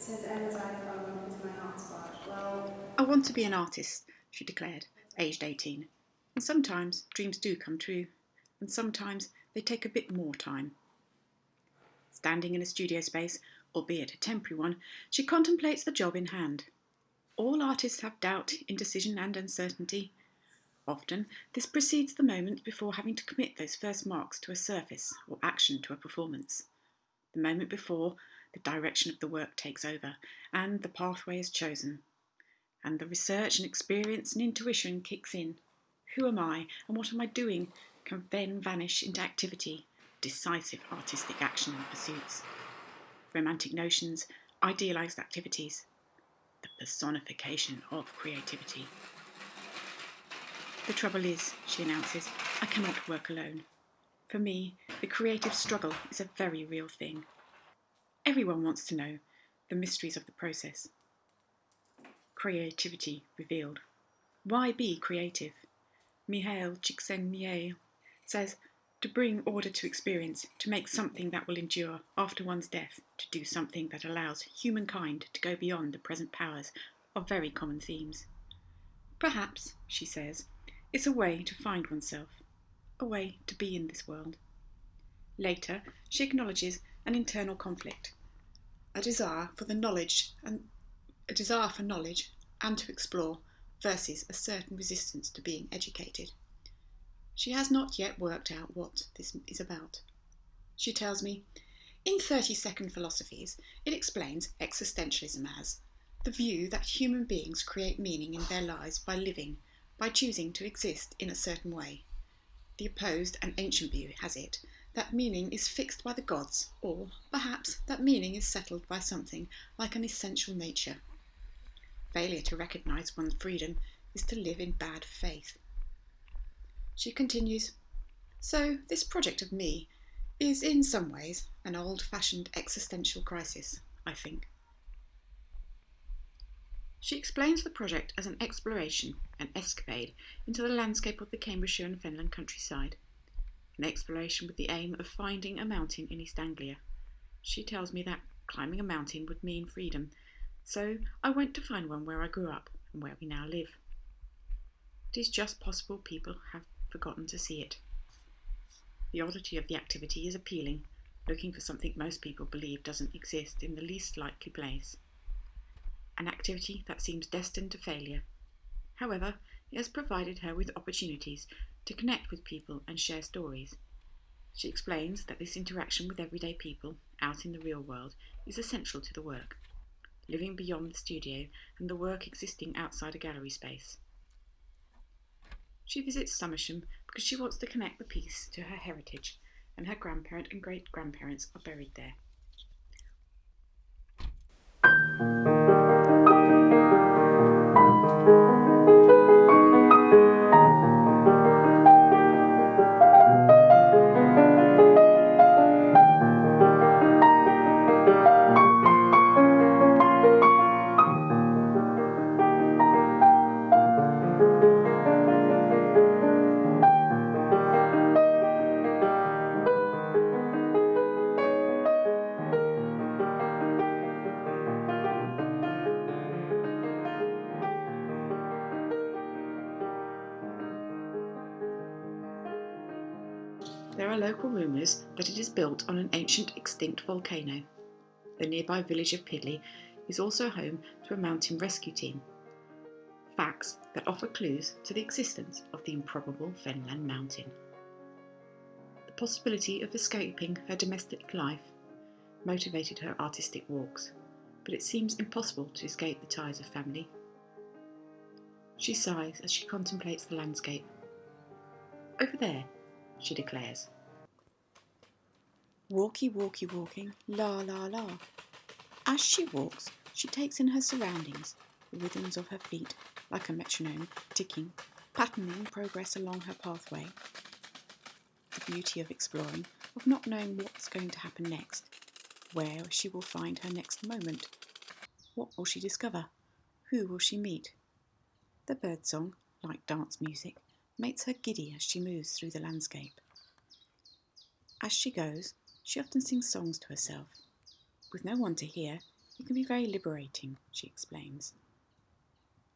says Emma's iPhone is my hotspot. Well, I want to be an artist, she declared, aged 18. And sometimes dreams do come true, and sometimes they take a bit more time. Standing in a studio space, albeit a temporary one, she contemplates the job in hand. All artists have doubt, indecision, and uncertainty. Often, this precedes the moment before having to commit those first marks to a surface or action to a performance. The moment before the direction of the work takes over and the pathway is chosen. And the research and experience and intuition kicks in. Who am I and what am I doing can then vanish into activity, decisive artistic action and pursuits. Romantic notions, idealised activities, the personification of creativity. The trouble is, she announces, I cannot work alone. For me, the creative struggle is a very real thing. Everyone wants to know the mysteries of the process. Creativity revealed. Why be creative? Mihail Csikszentmihalyi says, to bring order to experience, to make something that will endure after one's death, to do something that allows humankind to go beyond the present powers are very common themes. Perhaps, she says, it's a way to find oneself, a way to be in this world. Later, she acknowledges an internal conflict, a desire for knowledge and to explore versus a certain resistance to being educated. She has not yet worked out what this is about. She tells me, in 30-second philosophies, it explains existentialism as the view that human beings create meaning in their lives by living, by choosing to exist in a certain way. The opposed and ancient view has it that meaning is fixed by the gods, or perhaps that meaning is settled by something like an essential nature. Failure to recognise one's freedom is to live in bad faith. She continues, so this project of me is in some ways an old-fashioned existential crisis, I think. She explains the project as an exploration, an escapade, into the landscape of the Cambridgeshire and Fenland countryside. An exploration with the aim of finding a mountain in East Anglia. She tells me that climbing a mountain would mean freedom, so I went to find one where I grew up and where we now live. It is just possible people have forgotten to see it. The oddity of the activity is appealing, looking for something most people believe doesn't exist in the least likely place. An activity that seems destined to failure. However, it has provided her with opportunities to connect with people and share stories. She explains that this interaction with everyday people out in the real world is essential to the work, living beyond the studio and the work existing outside a gallery space. She visits Somersham because she wants to connect the piece to her heritage, and her grandparent and great-grandparents are buried there. There are local rumours that it is built on an ancient extinct volcano. The nearby village of Pidley is also home to a mountain rescue team. Facts that offer clues to the existence of the improbable Fenland mountain. The possibility of escaping her domestic life motivated her artistic walks, but it seems impossible to escape the ties of family. She sighs as she contemplates the landscape. Over there, she declares. Walkie, walkie, walking, la, la, la. As she walks, she takes in her surroundings, the rhythms of her feet, like a metronome, ticking, patterning progress along her pathway. The beauty of exploring, of not knowing what's going to happen next, where she will find her next moment. What will she discover? Who will she meet? The birdsong, like dance music, makes her giddy as she moves through the landscape. As she goes, she often sings songs to herself. With no one to hear, It can be very liberating, she explains.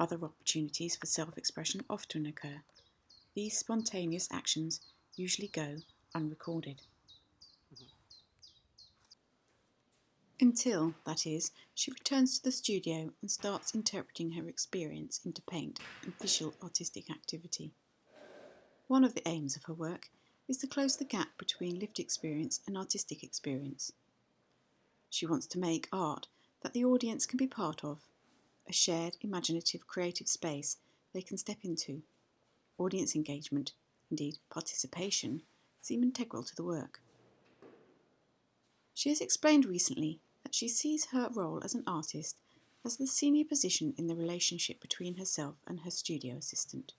Other opportunities for self-expression often occur. These spontaneous actions usually go unrecorded. Until, that is, she returns to the studio and starts interpreting her experience into paint and visual artistic activity. One of the aims of her work is to close the gap between lived experience and artistic experience. She wants to make art that the audience can be part of, a shared, imaginative, creative space they can step into. Audience engagement, indeed participation, seem integral to the work. She has explained recently that she sees her role as an artist as the senior position in the relationship between herself and her studio assistant.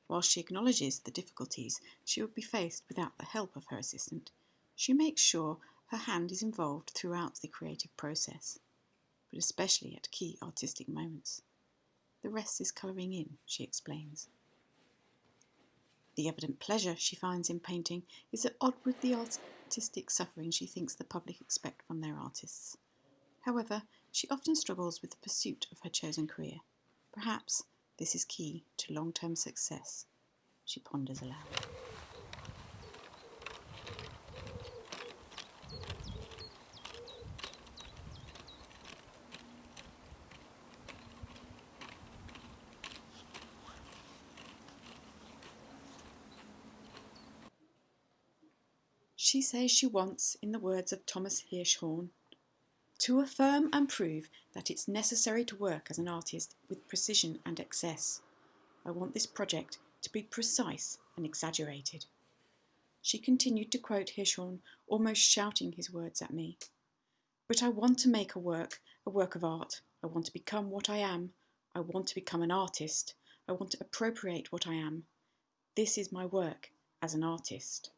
While she acknowledges the difficulties she would be faced without the help of her assistant, she makes sure her hand is involved throughout the creative process, but especially at key artistic moments. The rest is colouring in, she explains. The evident pleasure she finds in painting is at odds with the artistic suffering she thinks the public expect from their artists. However, she often struggles with the pursuit of her chosen career. Perhaps this is key to long-term success, she ponders aloud. She says she wants, in the words of Thomas Hirschhorn, to affirm and prove that it's necessary to work as an artist with precision and excess. I want this project to be precise and exaggerated. She continued to quote Hirschhorn, almost shouting his words at me. But I want to make a work of art. I want to become what I am. I want to become an artist. I want to appropriate what I am. This is my work as an artist.